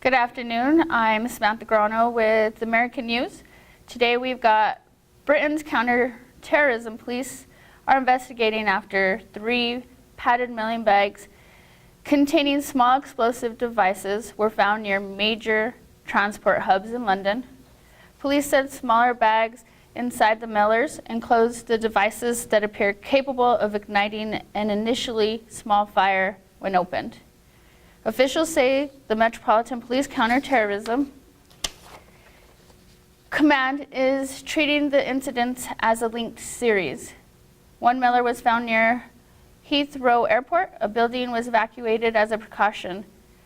Good afternoon. I'm Samantha Grano with American News. Today we've got Britain's counter-terrorism police are investigating after 3 padded mailing bags containing small explosive devices were found near major transport hubs in London. Police said smaller bags inside the mailers enclosed the devices that appear capable of igniting an initially small fire when opened. Officials say the Metropolitan Police Counterterrorism Command is treating the incidents as a linked series. One mailer was found near Heathrow Airport. A building was evacuated as a precaution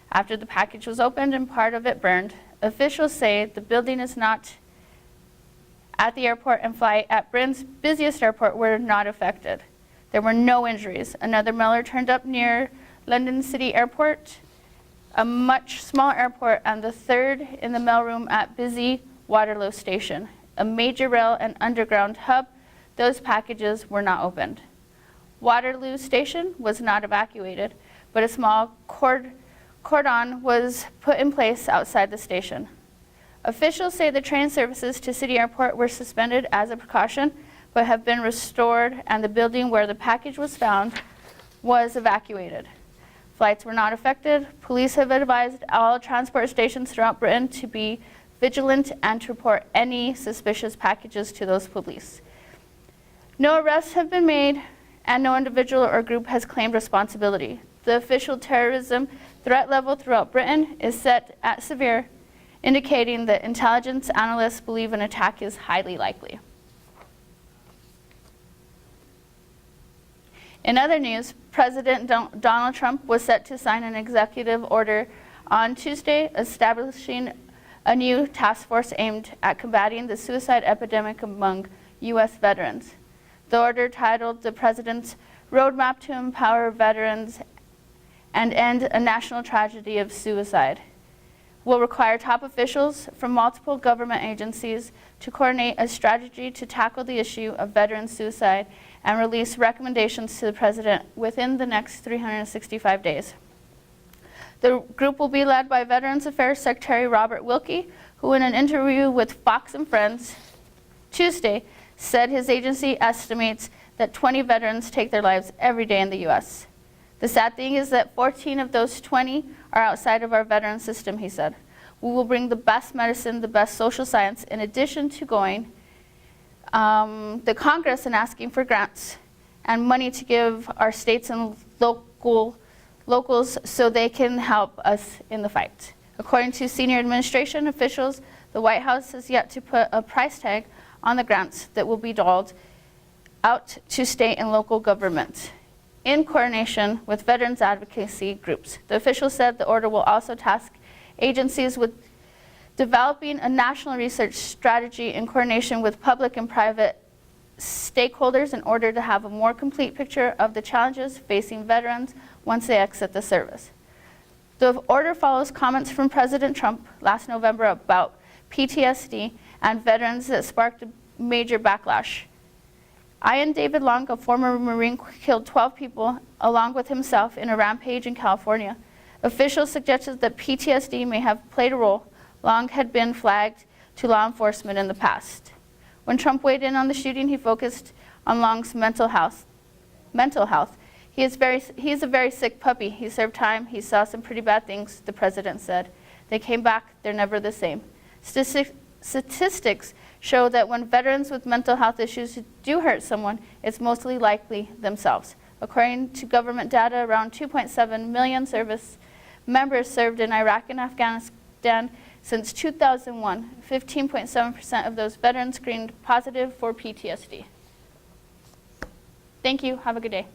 after the package was opened and part of it burned. Officials say the building is not at the airport and flight at Britain's busiest airport were not affected. There were no injuries. Another mailer turned up near London City Airport, a much smaller airport, and the third in the mailroom at busy Waterloo Station, a major rail and underground hub. Those packages were not opened. Waterloo Station was not evacuated, but a small cordon was put in place outside the station. Officials say the train services to City Airport were suspended as a precaution, but have been restored, and the building where the package was found was evacuated. Flights were not affected. Police have advised all transport stations throughout Britain to be vigilant and to report any suspicious packages to those police. No arrests have been made, and no individual or group has claimed responsibility. The official terrorism threat level throughout Britain is set at severe, indicating that intelligence analysts believe an attack is highly likely. In other news, President Donald Trump was set to sign an executive order on Tuesday establishing a new task force aimed at combating the suicide epidemic among U.S. veterans. The order, titled "The President's Roadmap to Empower Veterans and End a National Tragedy of Suicide," will require top officials from multiple government agencies to coordinate a strategy to tackle the issue of veteran suicide and release recommendations to the President within the next 365 days. The group will be led by Veterans Affairs Secretary Robert Wilkie, who in an interview with Fox and Friends Tuesday said his agency estimates that 20 veterans take their lives every day in the U.S. The sad thing is that 14 of those 20 are outside of our veteran system, he said. We will bring the best medicine, the best social science, in addition to going the Congress and asking for grants and money to give our states and locals so they can help us in the fight. According to senior administration officials, the White House has yet to put a price tag on the grants that will be doled out to state and local governments in coordination with veterans advocacy groups. The official said the order will also task agencies with developing a national research strategy in coordination with public and private stakeholders in order to have a more complete picture of the challenges facing veterans once they exit the service. The order follows comments from President Trump last November about PTSD and veterans that sparked a major backlash. Ian David Long, a former Marine, killed 12 people along with himself in a rampage in California. Officials suggested that PTSD may have played a role. Long had been flagged to law enforcement in the past. When Trump weighed in on the shooting, he focused on Long's mental health. He is a very sick puppy. He served time. He saw some pretty bad things, the president said. They came back. They're never the same. Statistics show that when veterans with mental health issues do hurt someone, it's mostly likely themselves. According to government data, around 2.7 million service members served in Iraq and Afghanistan since 2001. 15.7% of those veterans screened positive for PTSD. Thank you. Have a good day.